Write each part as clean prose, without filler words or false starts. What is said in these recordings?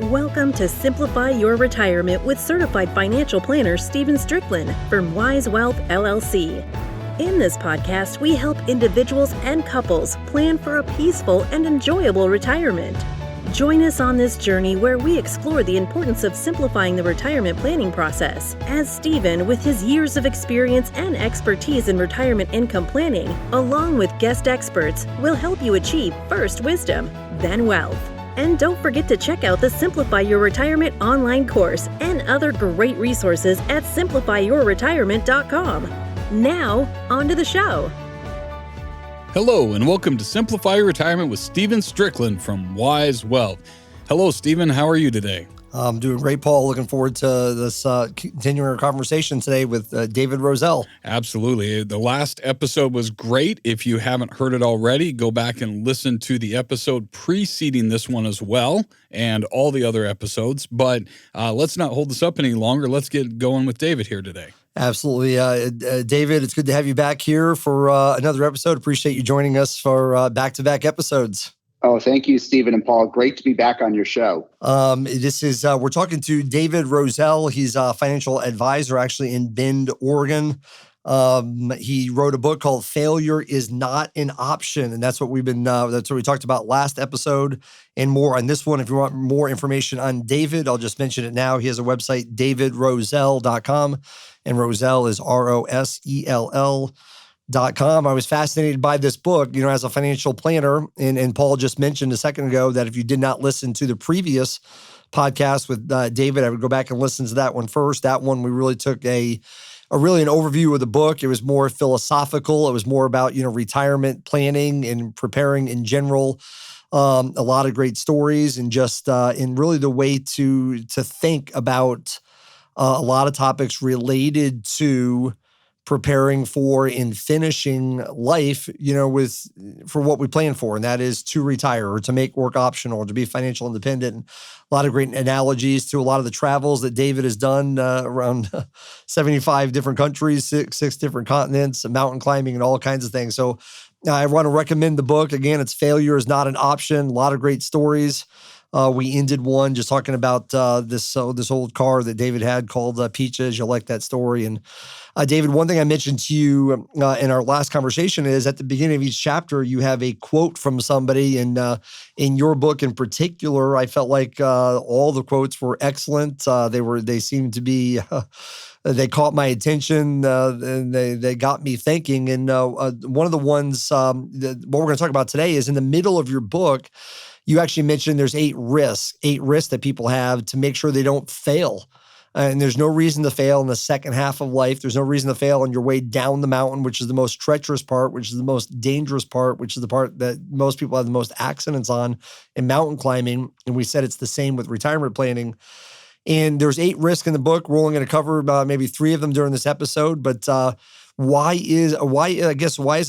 Welcome to Simplify Your Retirement with certified financial planner Stephen Stricklin from Wise Wealth LLC. In this podcast, we help individuals and couples plan for a peaceful and enjoyable retirement. Join us on this journey where we explore the importance of simplifying the retirement planning process, as Stephen, with his years of experience and expertise in retirement income planning, along with guest experts, will help you achieve first wisdom, then wealth. And don't forget to check out the Simplify Your Retirement online course and other great resources at simplifyyourretirement.com. Now, on to the show. Hello, and welcome to Simplify Your Retirement with Stephen Stricklin from Wise Wealth. Hello, Stephen. How are you today? I'm doing great, Paul. Looking forward to this continuing our conversation today with David Rosell. Absolutely. The last episode was great. If you haven't heard it already, go back and listen to the episode preceding this one as well, and all the other episodes. But let's not hold this up any longer. Let's get going with David here today. Absolutely. David, it's good to have you back here for another episode. Appreciate you joining us for back-to-back episodes. Oh, thank you, Stephen and Paul. Great to be back on your show. We're talking to David Rosell. He's a financial advisor actually in Bend, Oregon. He wrote a book called Failure is Not an Option. And that's what we talked about last episode and more on this one. If you want more information on David, I'll just mention it now. He has a website, davidrosell.com, and Rosell is Rosell.com. I was fascinated by this book, as a financial planner. And Paul just mentioned a second ago that if you did not listen to the previous podcast with David, I would go back and listen to that one first. That one, we really took really an overview of the book. It was more philosophical. It was more about, retirement planning and preparing in general. A lot of great stories and just in really the way to think about a lot of topics related to preparing for and finishing life, for what we plan for, and that is to retire or to make work optional or to be financial independent. And a lot of great analogies to a lot of the travels that David has done around 75 different countries, six different continents, mountain climbing, and all kinds of things. So I want to recommend the book. Again, it's Failure is Not an Option. A lot of great stories. We ended one just talking about this old car that David had called Peaches. You'll like that story. And David, one thing I mentioned to you in our last conversation is at the beginning of each chapter, you have a quote from somebody. And in your book in particular, I felt like all the quotes were excellent. They seemed to be... They caught my attention and they got me thinking. And one of the ones what we're going to talk about today is in the middle of your book, you actually mentioned there's 8 risks that people have to make sure they don't fail. And there's no reason to fail in the second half of life. There's no reason to fail on your way down the mountain, which is the most treacherous part, which is the most dangerous part, which is the part that most people have the most accidents on in mountain climbing. And we said it's the same with retirement planning. And there's 8 risks in the book. We're only going to cover maybe 3 of them during this episode. But why is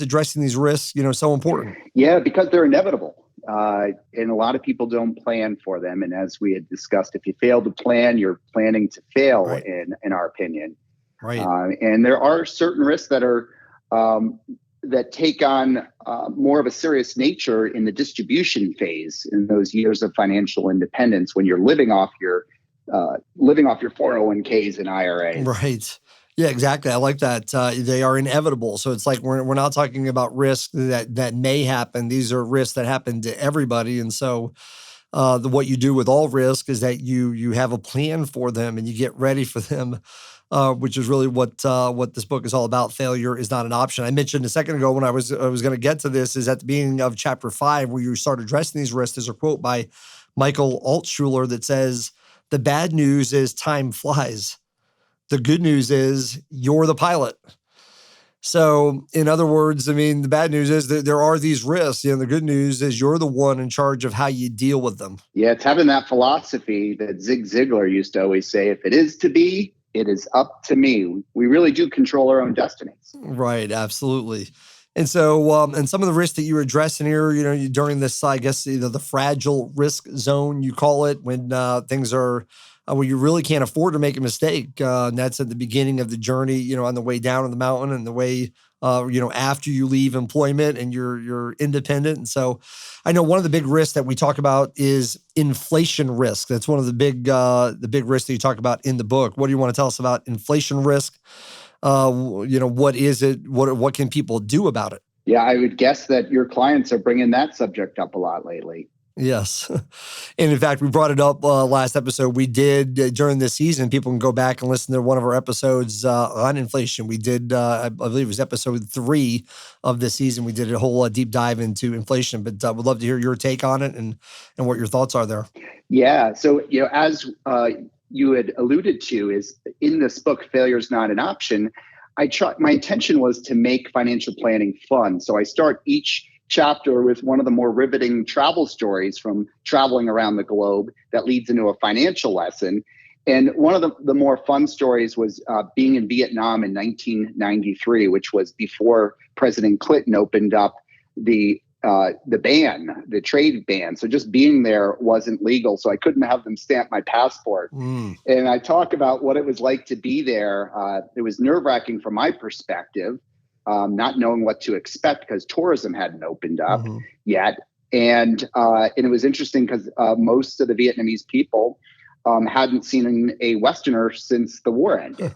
addressing these risks, so important? Yeah, because they're inevitable. And a lot of people don't plan for them. And as we had discussed, if you fail to plan, you're planning to fail, right, in our opinion. Right. And there are certain risks that are that take on more of a serious nature in the distribution phase in those years of financial independence when you're living off your 401ks and IRAs. Right. Yeah, exactly. I like that. They are inevitable. So it's like we're not talking about risks that may happen. These are risks that happen to everybody. And so what you do with all risk is that you have a plan for them and you get ready for them, which is really what this book is all about. Failure is not an option. I mentioned a second ago when I was going to get to this is at the beginning of chapter 5 where you start addressing these risks. There's a quote by Michael Altshuler that says, "The bad news is time flies. The good news is you're the pilot." So in other words, the bad news is that there are these risks. The good news is you're the one in charge of how you deal with them. Yeah, it's having that philosophy that Zig Ziglar used to always say, if it is to be, it is up to me. We really do control our own destinies. Right, absolutely. And so, and some of the risks that you address in here, during this, I guess, the fragile risk zone, you call it, when things are where you really can't afford to make a mistake. And that's at the beginning of the journey, on the way down on the mountain and the way after you leave employment and you're independent. And so I know one of the big risks that we talk about is inflation risk. That's one of the big risks that you talk about in the book. What do you want to tell us about inflation risk? What is it? What can people do about it? Yeah, I would guess that your clients are bringing that subject up a lot lately. Yes. And in fact, we brought it up last episode. We did during this season. People can go back and listen to one of our episodes on inflation. We did, I believe it was episode 3 of this season. We did a whole deep dive into inflation, but would love to hear your take on it and what your thoughts are there. Yeah. So, as you had alluded to, is in this book, Failure is Not an Option. My intention was to make financial planning fun. So I start each chapter with one of the more riveting travel stories from traveling around the globe that leads into a financial lesson. And one of the more fun stories was being in Vietnam in 1993, which was before President Clinton opened up the trade ban. So just being there wasn't legal. So I couldn't have them stamp my passport. And I talk about what it was like to be there. It was nerve-wracking from my perspective, not knowing what to expect because tourism hadn't opened up yet. And it was interesting because most of the Vietnamese people hadn't seen a Westerner since the war ended.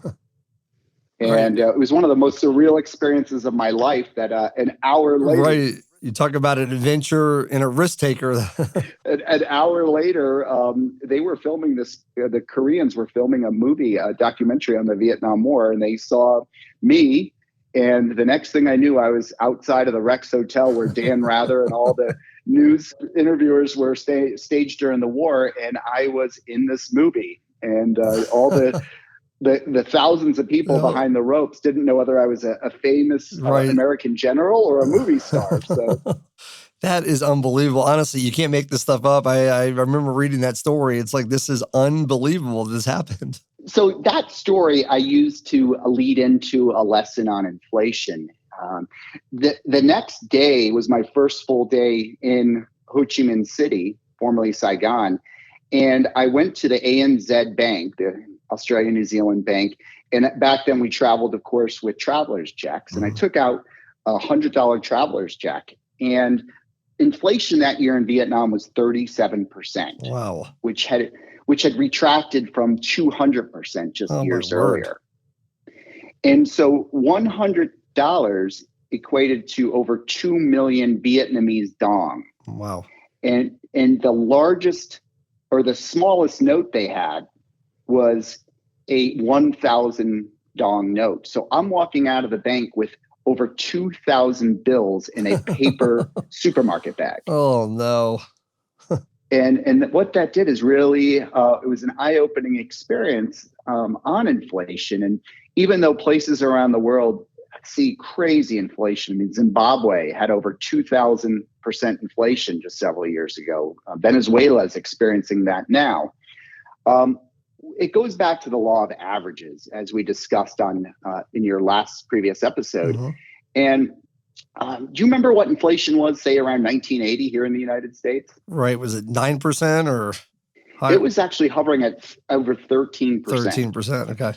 And it was one of the most surreal experiences of my life that an hour later... Right. You talk about an adventure and a risk taker. An hour later, they were filming this. The Koreans were filming a documentary on the Vietnam War, and they saw me. And the next thing I knew, I was outside of the Rex Hotel where Dan Rather and all the news interviewers were staged during the war, and I was in this movie. And all the thousands of people behind the ropes didn't know whether I was a famous American general or a movie star. So that is unbelievable. Honestly, you can't make this stuff up. I remember reading that story. It's like, this is unbelievable. This happened. So that story I used to lead into a lesson on inflation. The next day was my first full day in Ho Chi Minh City, formerly Saigon. And I went to the ANZ Bank, the Australia New Zealand Bank. And back then we traveled, of course, with traveler's checks. And I took out a $100 traveler's check. And inflation that year in Vietnam was 37%. Wow. Which had retracted from 200% just years earlier. And so $100 equated to over 2 million Vietnamese dong. Wow. And the largest or the smallest note they had was a 1,000 dong note. So I'm walking out of the bank with over 2,000 bills in a paper supermarket bag. Oh, no. And what that did is really, it was an eye-opening experience on inflation. And even though places around the world see crazy inflation, I mean, Zimbabwe had over 2,000% inflation just several years ago. Venezuela is experiencing that now. It goes back to the law of averages, as we discussed on in your previous episode. And do you remember what inflation was, say, around 1980 here in the United States? Right. Was it 9% or higher? It was actually hovering at over 13%. 13%. Okay.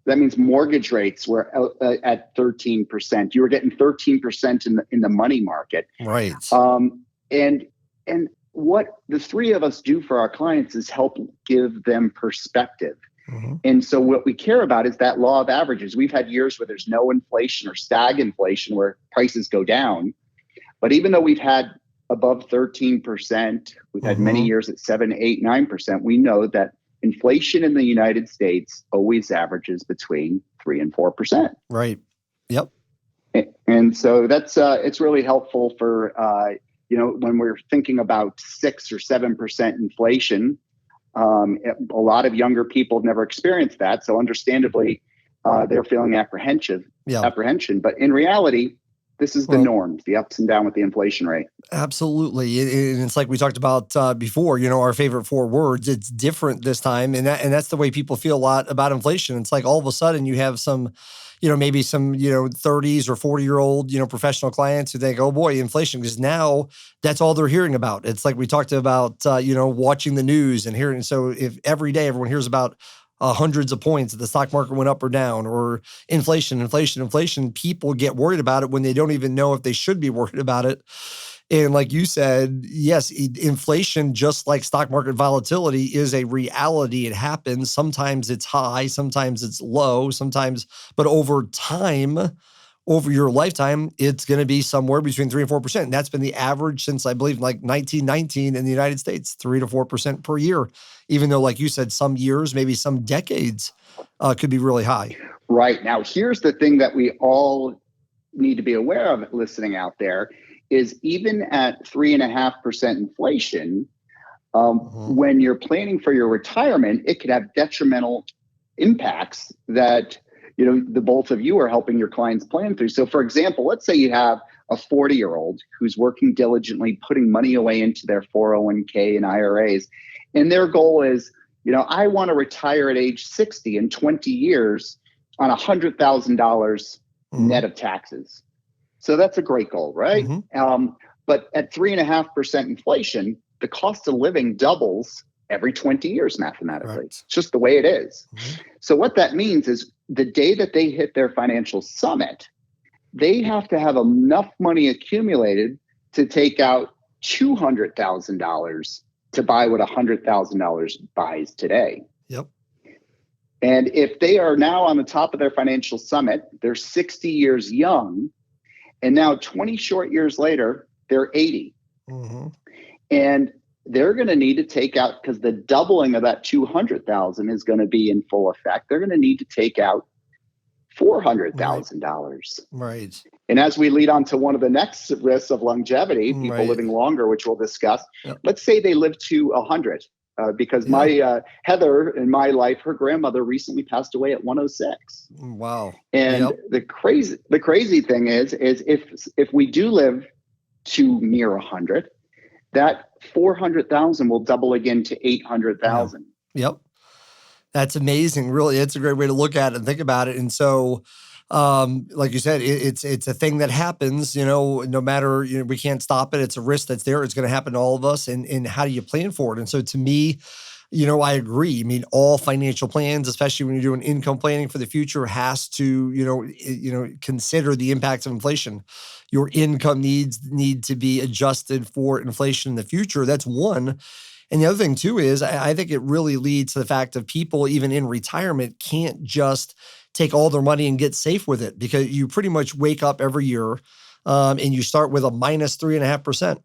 That means mortgage rates were at 13%. You were getting 13% in the money market. Right. And what the three of us do for our clients is help give them perspective. And so what we care about is that law of averages. We've had years where there's no inflation or stagflation where prices go down. But even though we've had above 13%, we've had many years at 7, 8, 9%, we know that inflation in the United States always averages between 3 and 4%. Right. Yep. And so that's it's really helpful for when we're thinking about 6 or 7% inflation. A lot of younger people have never experienced that, so understandably, they're feeling apprehension. But in reality, this is the norm, the ups and downs with the inflation rate. Absolutely. And it's like we talked about before, our favorite 4 words. It's different this time. And that's the way people feel a lot about inflation. It's like all of a sudden you have some, maybe some, 30s or 40-year-old, professional clients who think, oh boy, inflation, because now that's all they're hearing about. It's like we talked about, watching the news and hearing. So if every day everyone hears about hundreds of points, the stock market went up or down, or inflation, people get worried about it when they don't even know if they should be worried about it. And like you said, yes, inflation, just like stock market volatility, is a reality. It happens. Sometimes it's high, sometimes it's low, but over time, over your lifetime, it's going to be somewhere between 3 and 4%. And that's been the average since, I believe, like 1919 in the United States, 3 to 4% per year. Even though, like you said, some years, maybe some decades could be really high. Right. Now, here's the thing that we all need to be aware of listening out there is even at 3.5% inflation, when you're planning for your retirement, it could have detrimental impacts that the both of you are helping your clients plan through. So, for example, let's say you have a 40-year-old who's working diligently, putting money away into their 401k and IRAs, and their goal is, I want to retire at age 60 in 20 years on $100,000 net of taxes. So that's a great goal, right? But at 3.5% inflation, the cost of living doubles every 20 years mathematically. Right. It's just the way it is. So what that means is the day that they hit their financial summit, they have to have enough money accumulated to take out $200,000 to buy what $100,000 buys today. Yep. And if they are now on the top of their financial summit, they're 60 years young, and now 20 short years later, they're 80. And they're going to need to take out, because the doubling of that 200,000 is going to be in full effect. They're going to need to take out $400,000. Right. And as we lead on to one of the next risks of longevity, people living longer, which we'll discuss, let's say they live to 100. Because my Heather in my life, her grandmother recently passed away at 106. Wow. And the crazy thing is if we do live to near 100, that 400,000 will double again to 800,000. Yep. That's amazing. Really, it's a great way to look at it and think about it. And so, like you said, it's a thing that happens, no matter, we can't stop it. It's a risk that's there. It's going to happen to all of us. And how do you plan for it? And so to me, I agree. I mean, all financial plans, especially when you're doing income planning for the future, has to, consider the impacts of inflation. Your income needs need to be adjusted for inflation in the future. That's one. And the other thing too is I think it really leads to the fact of people, even in retirement, can't just take all their money and get safe with it, because you pretty much wake up every year and you start with a minus 3.5%.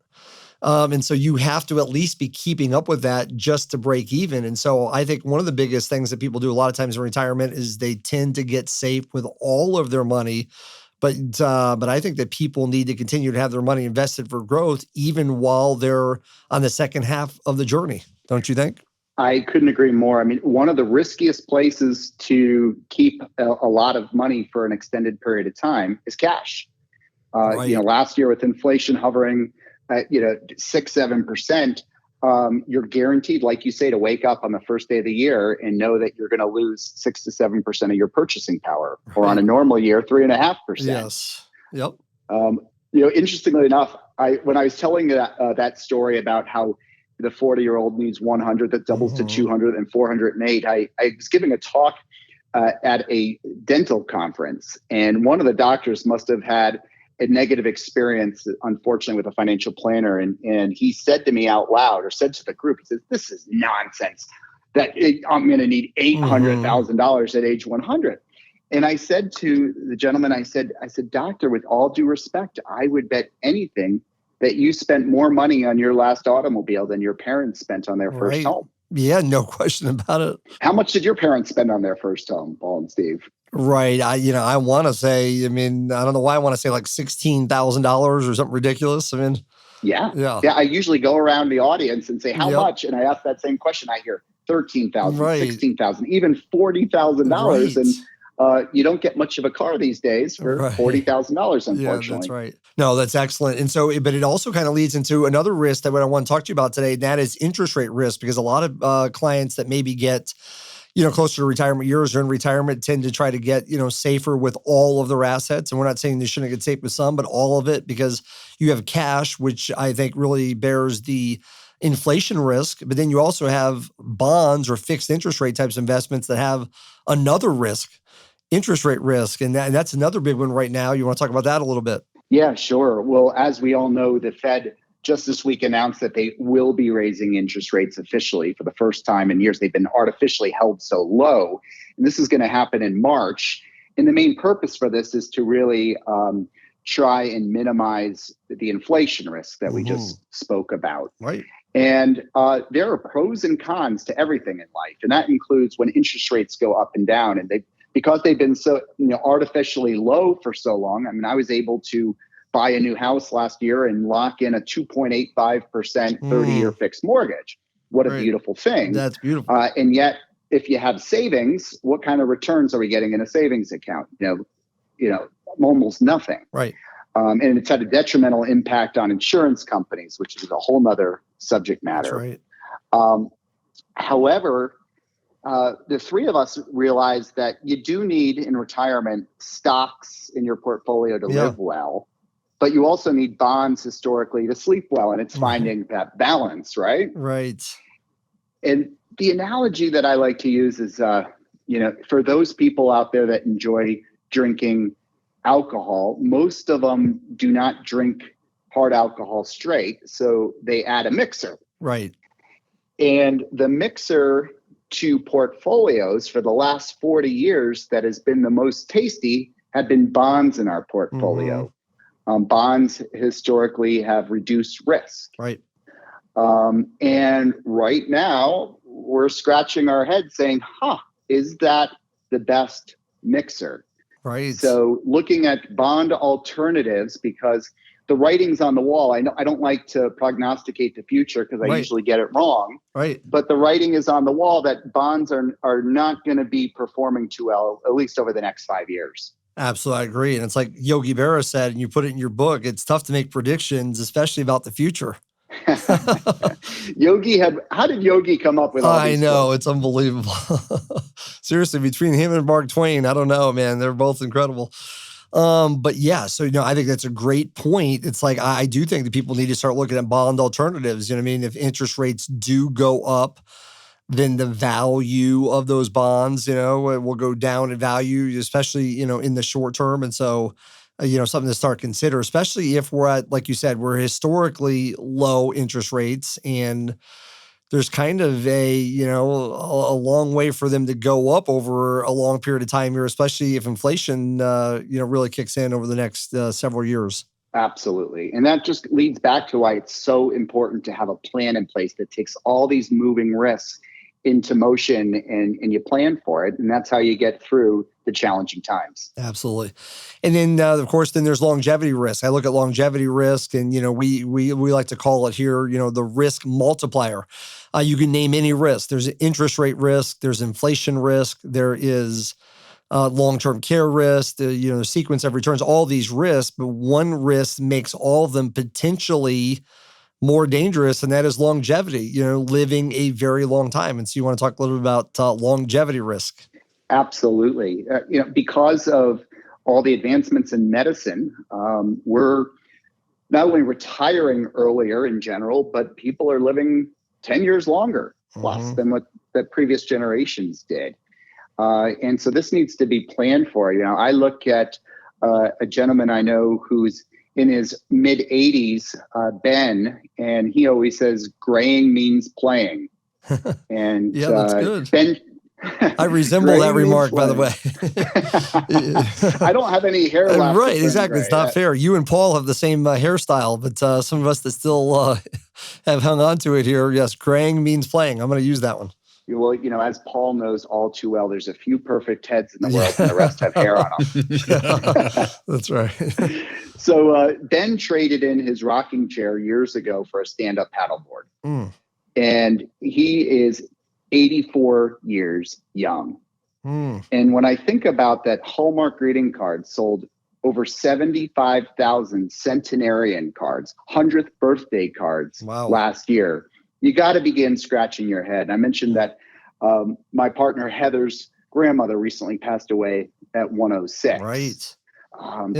And so you have to at least be keeping up with that just to break even. And so I think one of the biggest things that people do a lot of times in retirement is they tend to get safe with all of their money. But I think that people need to continue to have their money invested for growth, even while they're on the second half of the journey. Don't you think? I couldn't agree more. I mean, one of the riskiest places to keep a lot of money for an extended period of time is cash. Last year with inflation hovering at 6-7%, you're guaranteed, like you say, to wake up on the first day of the year and know that you're going to lose 6 to 7% of your purchasing power, or on a normal year, 3.5%. Yes. Yep. Interestingly enough, when I was telling that story about how the 40-year-old needs 100 that doubles to 200 and 408, I was giving a talk at a dental conference, and one of the doctors must have had a negative experience, unfortunately, with a financial planner. And he said to me out loud, or said to the group, he says, "This is nonsense that I'm going to need $800,000 at age 100. And I said to the gentleman, I said, "Doctor, with all due respect, I would bet anything that you spent more money on your last automobile than your parents spent on their first home." Yeah, no question about it. How much did your parents spend on their first home, Paul and Steve? Right. I want to say, I don't know why I want to say like $16,000 or something ridiculous. Yeah. I usually go around the audience and say, how much? And I ask that same question. I hear $13,000, $16,000, even $40,000. And you don't get much of a car these days for $40,000, unfortunately. Yeah, that's right. No, that's excellent. And so, but it also kind of leads into another risk that I want to talk to you about today, and that is interest rate risk, because a lot of clients that maybe get closer to retirement years or in retirement tend to try to get, safer with all of their assets. And we're not saying they shouldn't get safe with some, but all of it, because you have cash, which I think really bears the inflation risk, but then you also have bonds or fixed interest rate types of investments that have another risk, interest rate risk. And that's another big one right now. You want to talk about that a little bit? Yeah, sure. Well, as we all know, the Fed just this week announced that they will be raising interest rates officially for the first time in years. They've been artificially held so low. And this is going to happen in March. And the main purpose for this is to really try and minimize the inflation risk that we just spoke about. Right. And there are pros and cons to everything in life. And that includes when interest rates go up and down. And because they've been so artificially low for so long. I mean, I was able to buy a new house last year and lock in a 2.85% 30-year fixed mortgage. What a beautiful thing. That's beautiful. And yet, if you have savings, what kind of returns are we getting in a savings account? Almost nothing. Right. And it's had a detrimental impact on insurance companies, which is a whole nother subject matter. That's right. However, the three of us realize that you do need in retirement stocks in your portfolio to live well, but you also need bonds historically to sleep well. And it's finding that balance, right? Right. And the analogy that I like to use is, for those people out there that enjoy drinking alcohol, most of them do not drink hard alcohol straight. So they add a mixer. Right. And the mixer to portfolios for the last 40 years that has been the most tasty have been bonds in our portfolio. Bonds historically have reduced risk. Right. And right now we're scratching our head saying, is that the best mixer? Right. So looking at bond alternatives, because the writing's on the wall. I don't like to prognosticate the future because I usually get it wrong. Right. But the writing is on the wall that bonds are not going to be performing too well, at least over the next 5 years. Absolutely, I agree. And it's like Yogi Berra said, and you put it in your book, it's tough to make predictions, especially about the future. How did Yogi come up with all these I know, quotes? it's unbelievable. Seriously, between him and Mark Twain, I don't know, man. They're both incredible. But yeah, so, I think that's a great point. It's like, I do think that people need to start looking at bond alternatives. You know what I mean? If interest rates do go up, then the value of those bonds, will go down in value, especially, in the short term. And so, something to start consider, especially if we're at, like you said, we're historically low interest rates and there's kind of a long way for them to go up over a long period of time here, especially if inflation, really kicks in over the next several years. Absolutely. And that just leads back to why it's so important to have a plan in place that takes all these moving risks into motion and you plan for it. And that's how you get through the challenging times. Absolutely. And then, of course, then there's longevity risk. I look at longevity risk and, we like to call it here, the risk multiplier. You can name any risk. There's interest rate risk. There's inflation risk. There is long-term care risk, the sequence of returns, all these risks. But one risk makes all of them potentially more dangerous, and that is longevity, living a very long time. And so you want to talk a little bit about longevity risk. Absolutely. Because of all the advancements in medicine, we're not only retiring earlier in general, but people are living 10 years longer plus than what the previous generations did. And so this needs to be planned for. I look at a gentleman I know who's in his mid 80s, Ben, and he always says graying means playing. And yeah, that's good. Ben, I resemble that remark, by the way. I don't have any hair left. Right, exactly. It's not fair. You and Paul have the same hairstyle, but some of us that still have hung on to it here, yes, graying means playing. I'm going to use that one. Well, as Paul knows all too well, there's a few perfect heads in the world and the rest have hair on them. That's right. So Ben traded in his rocking chair years ago for a stand-up paddleboard. And he is 84 years young. And when I think about that, Hallmark greeting cards sold over 75,000 centenarian cards, 100th birthday cards last year. You got to begin scratching your head. I mentioned that my partner Heather's grandmother recently passed away at 106. Right.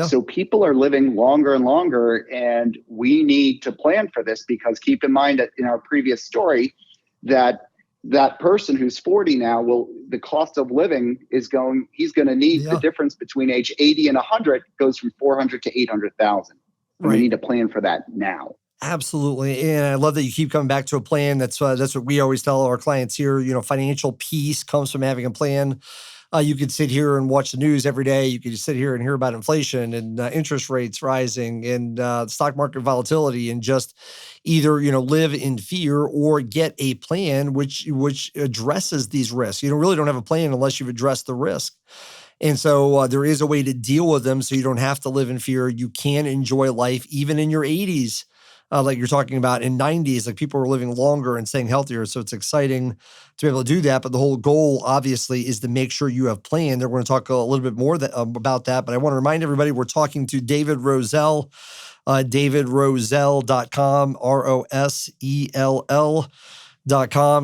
So people are living longer and longer, and we need to plan for this because keep in mind that in our previous story that that person who's 40 now the cost of living he's going to need the difference between age 80 and 100 goes from 400 to 800,000. And we need to plan for that now. Absolutely. And I love that you keep coming back to a plan. That's what we always tell our clients here. Financial peace comes from having a plan. You could sit here and watch the news every day. You could just sit here and hear about inflation and interest rates rising and stock market volatility, and just either live in fear or get a plan which addresses these risks. You really don't have a plan unless you've addressed the risk. And so there is a way to deal with them so you don't have to live in fear. You can enjoy life even in your 80s. Like you're talking about in 90s, like people are living longer and staying healthier. So it's exciting to be able to do that. But the whole goal, obviously, is to make sure you have planned. We're going to talk a little bit more about that. But I want to remind everybody, we're talking to David Rosell, davidrosell.com, ROSELL.com.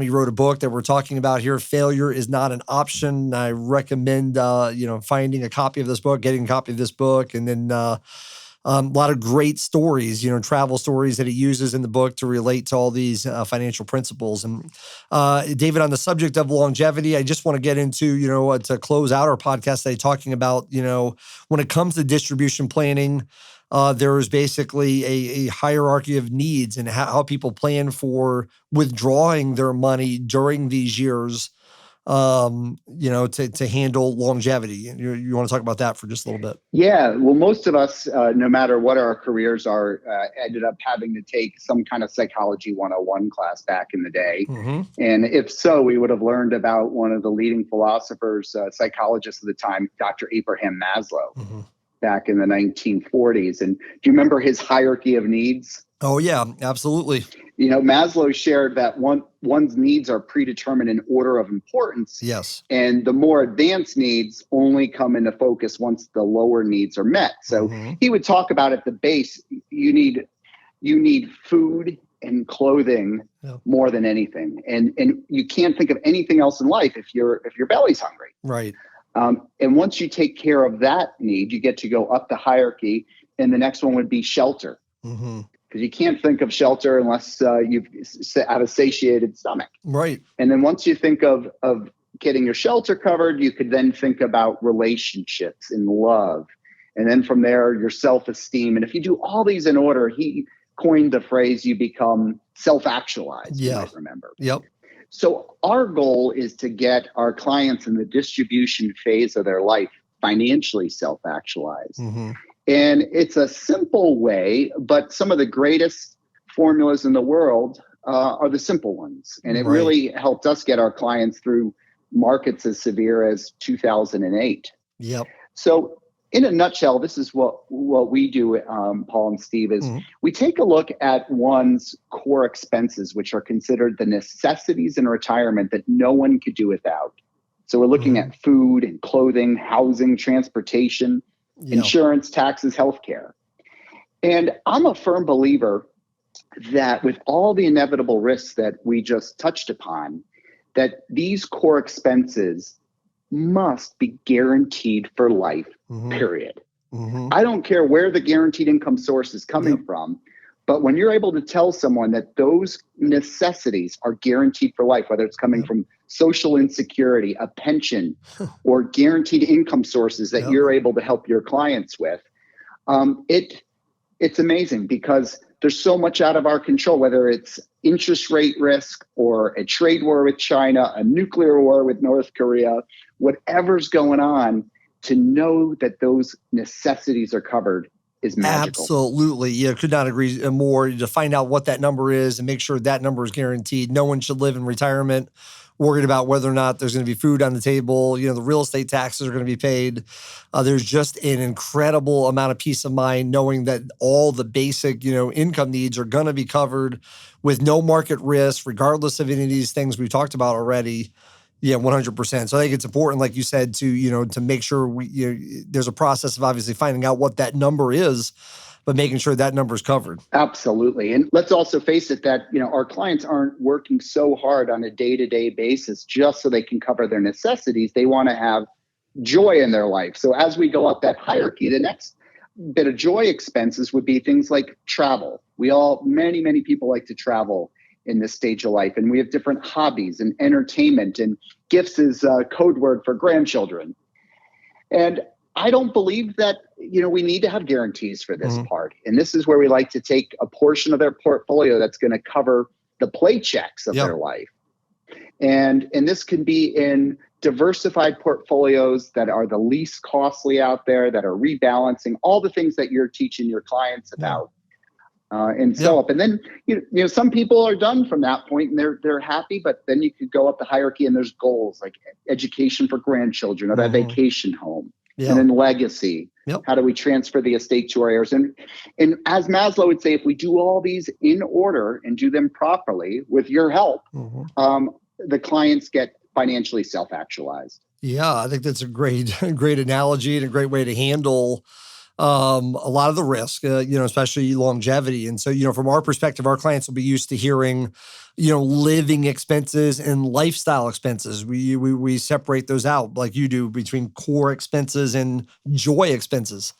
He wrote a book that we're talking about here, Failure is Not an Option. I recommend, finding a copy of this book, getting a copy of this book, and then a lot of great stories, travel stories that he uses in the book to relate to all these financial principles. And David, on the subject of longevity, I just want to get into, to close out our podcast today, talking about, when it comes to distribution planning, there is basically a hierarchy of needs and how people plan for withdrawing their money during these years, to handle longevity. You want to talk about that for just a little bit? Yeah. Well, most of us, no matter what our careers are, ended up having to take some kind of psychology 101 class back in the day. Mm-hmm. And if so, we would have learned about one of the leading philosophers, psychologists of the time, Dr. Abraham Maslow, mm-hmm. back in the 1940s. And do you remember his hierarchy of needs? Oh, yeah, absolutely. Maslow shared that one's needs are predetermined in order of importance. Yes. And the more advanced needs only come into focus once the lower needs are met. So mm-hmm. he would talk about at the base, you need food and clothing more than anything. And you can't think of anything else in life if your belly's hungry. Right. And once you take care of that need, you get to go up the hierarchy. And the next one would be shelter. Mm-hmm. Because you can't think of shelter unless you have a satiated stomach. Right. And then once you think of getting your shelter covered, you could then think about relationships and love. And then from there, your self-esteem. And if you do all these in order, he coined the phrase, you become self-actualized, you might remember. Yep. So our goal is to get our clients in the distribution phase of their life financially self-actualized. Mm-hmm. And it's a simple way, but some of the greatest formulas in the world are the simple ones. And it really helped us get our clients through markets as severe as 2008. Yep. So in a nutshell, this is what we do, Paul and Steve, is we take a look at one's core expenses, which are considered the necessities in retirement that no one could do without. So we're looking at food and clothing, housing, transportation, insurance, taxes, healthcare. And I'm a firm believer that with all the inevitable risks that we just touched upon, that these core expenses must be guaranteed for life, period. Mm-hmm. I don't care where the guaranteed income source is coming from, but when you're able to tell someone that those necessities are guaranteed for life, whether it's coming from social insecurity, a pension, or guaranteed income sources that you're able to help your clients with, it's amazing because there's so much out of our control, whether it's interest rate risk or a trade war with China, a nuclear war with North Korea, whatever's going on, to know that those necessities are covered is magical. Absolutely. Yeah, could not agree more. To find out what that number is and make sure that number is guaranteed. No one should live in retirement worried about whether or not there's going to be food on the table. The real estate taxes are going to be paid. There's just an incredible amount of peace of mind knowing that all the basic, income needs are going to be covered with no market risk, regardless of any of these things we've talked about already. Yeah, 100%. So I think it's important, like you said, to make sure there's a process of obviously finding out what that number is, but making sure that number is covered. Absolutely. And let's also face it that, our clients aren't working so hard on a day-to-day basis just so they can cover their necessities. They want to have joy in their life. So as we go up that hierarchy, the next bit of joy expenses would be things like travel. Many people like to travel. in this stage of life. And we have different hobbies and entertainment, and gifts is a code word for grandchildren. And I don't believe that, we need to have guarantees for this part. And this is where we like to take a portion of their portfolio that's going to cover the play checks of their life. And this can be in diversified portfolios that are the least costly out there, that are rebalancing, all the things that you're teaching your clients about. And so up. And then, some people are done from that point and they're happy, but then you could go up the hierarchy and there's goals like education for grandchildren or that vacation home. And then legacy. How do we transfer the estate to our heirs? And as Maslow would say, if we do all these in order and do them properly with your help, the clients get financially self-actualized. Yeah, I think that's a great analogy and a great way to handle a lot of the risk, especially longevity. And so, from our perspective, our clients will be used to hearing, living expenses and lifestyle expenses. We separate those out like you do between core expenses and joy expenses.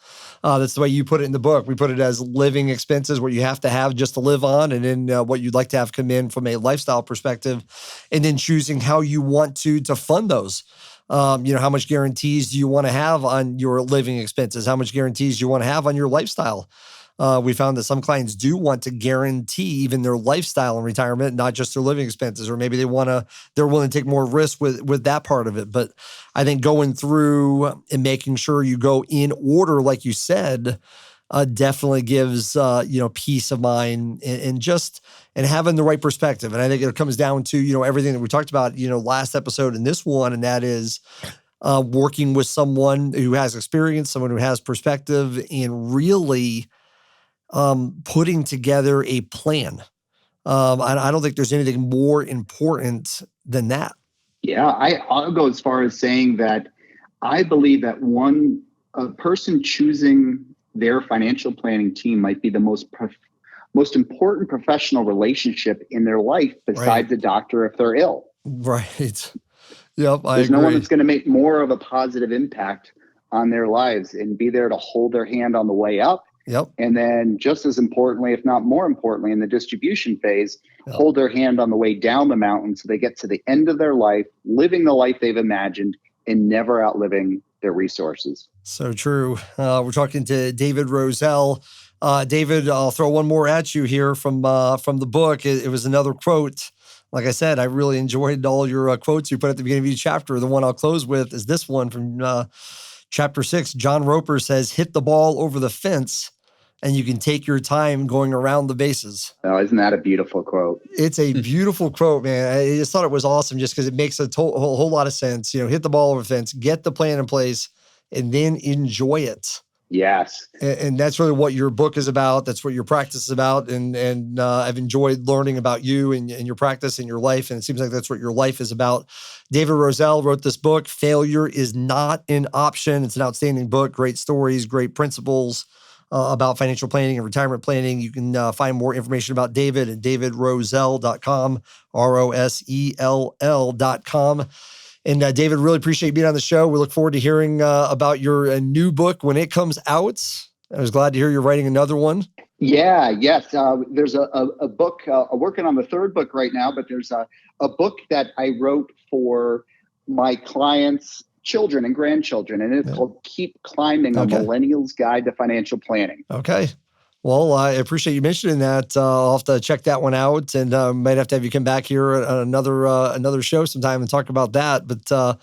That's the way you put it in the book. We put it as living expenses, what you have to have just to live on, and then what you'd like to have come in from a lifestyle perspective, and then choosing how you want to fund those. How much guarantees do you want to have on your living expenses? How much guarantees do you want to have on your lifestyle? We found that some clients do want to guarantee even their lifestyle in retirement, not just their living expenses, or maybe they're willing to take more risk with that part of it. But I think going through and making sure you go in order, like you said, definitely gives, peace of mind and having the right perspective. And I think it comes down to, everything that we talked about, last episode and this one, and that is working with someone who has experience, someone who has perspective, and really putting together a plan. I don't think there's anything more important than that. Yeah, I'll go as far as saying that I believe that a person choosing their financial planning team might be the most important professional relationship in their life besides the doctor if they're ill. Right. Yep, There's no one that's going to make more of a positive impact on their lives and be there to hold their hand on the way up. Yep. And then just as importantly, if not more importantly, in the distribution phase, hold their hand on the way down the mountain so they get to the end of their life, living the life they've imagined and never outliving their resources. So true. We're talking to David Rosell. David, I'll throw one more at you here from the book. It was another quote. Like I said, I really enjoyed all your quotes you put at the beginning of each chapter. The one I'll close with is this one from chapter 6. John Roper says, "Hit the ball over the fence and you can take your time going around the bases." Oh, isn't that a beautiful quote? It's a beautiful quote, man. I just thought it was awesome just because it makes a whole lot of sense. Hit the ball over the fence, get the plan in place, and then enjoy it. Yes. And that's really what your book is about. That's what your practice is about. And I've enjoyed learning about you and your practice and your life. And it seems like that's what your life is about. David Rosell wrote this book, Failure is Not an Option. It's an outstanding book, great stories, great principles about financial planning and retirement planning. You can find more information about David at davidrosell.com, ROSELL.com. And David, really appreciate being on the show. We look forward to hearing about your new book when it comes out. I was glad to hear you're writing another one. Yeah, yes. There's a book, I'm working on the third book right now, but there's a book that I wrote for my clients' children and grandchildren, and it's called Keep Climbing, A Millennial's Guide to Financial Planning. Okay. Well, I appreciate you mentioning that. I'll have to check that one out, and might have to have you come back here on another show sometime and talk about that. But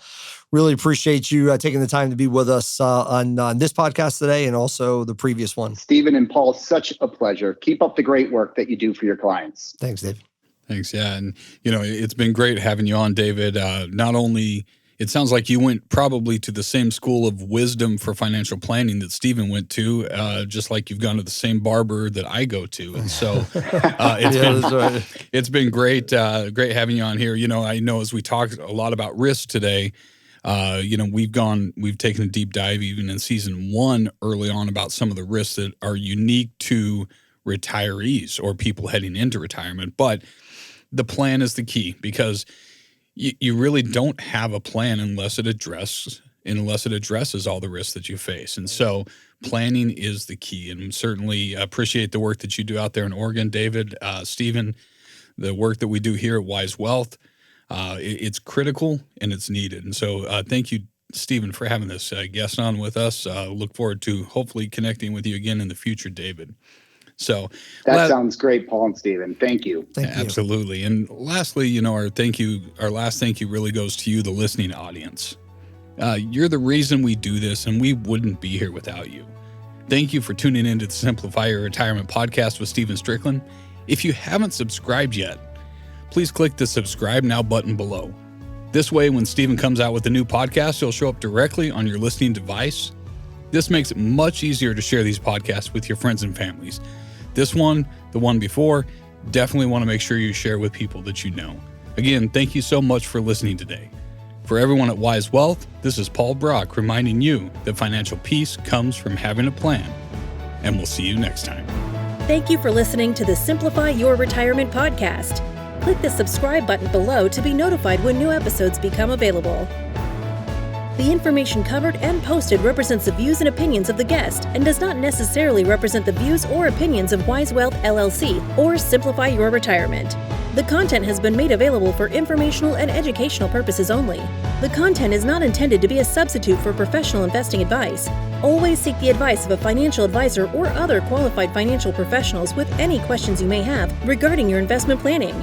really appreciate you taking the time to be with us on this podcast today and also the previous one. Stephen and Paul, such a pleasure. Keep up the great work that you do for your clients. Thanks, Dave. Thanks. Yeah. And, it's been great having you on, David. Not only it sounds like you went probably to the same school of wisdom for financial planning that Stephen went to, just like you've gone to the same barber that I go to. And so it's been great having you on here. I know as we talked a lot about risk today, we've taken a deep dive even in season 1 early on about some of the risks that are unique to retirees or people heading into retirement. But the plan is the key, because you really don't have a plan unless it addresses all the risks that you face. And so planning is the key, and certainly appreciate the work that you do out there in Oregon, David. Stephen, the work that we do here at Wise Wealth. It's critical and it's needed. And so thank you, Stephen, for having this guest on with us. Look forward to hopefully connecting with you again in the future, David. So that sounds great, Paul and Stephen. Thank you. Absolutely. And lastly, our last thank you really goes to you, the listening audience. You're the reason we do this, and we wouldn't be here without you. Thank you for tuning in to the Simplify Your Retirement podcast with Stephen Stricklin. If you haven't subscribed yet, please click the subscribe now button below. This way, when Stephen comes out with a new podcast, it'll show up directly on your listening device. This makes it much easier to share these podcasts with your friends and families. This one, the one before, definitely want to make sure you share with people that you know. Again, thank you so much for listening today. For everyone at Wise Wealth, this is Paul Brock reminding you that financial peace comes from having a plan. And we'll see you next time. Thank you for listening to the Simplify Your Retirement podcast. Click the subscribe button below to be notified when new episodes become available. The information covered and posted represents the views and opinions of the guest and does not necessarily represent the views or opinions of Wise Wealth LLC or Simplify Your Retirement. The content has been made available for informational and educational purposes only. The content is not intended to be a substitute for professional investing advice. Always seek the advice of a financial advisor or other qualified financial professionals with any questions you may have regarding your investment planning.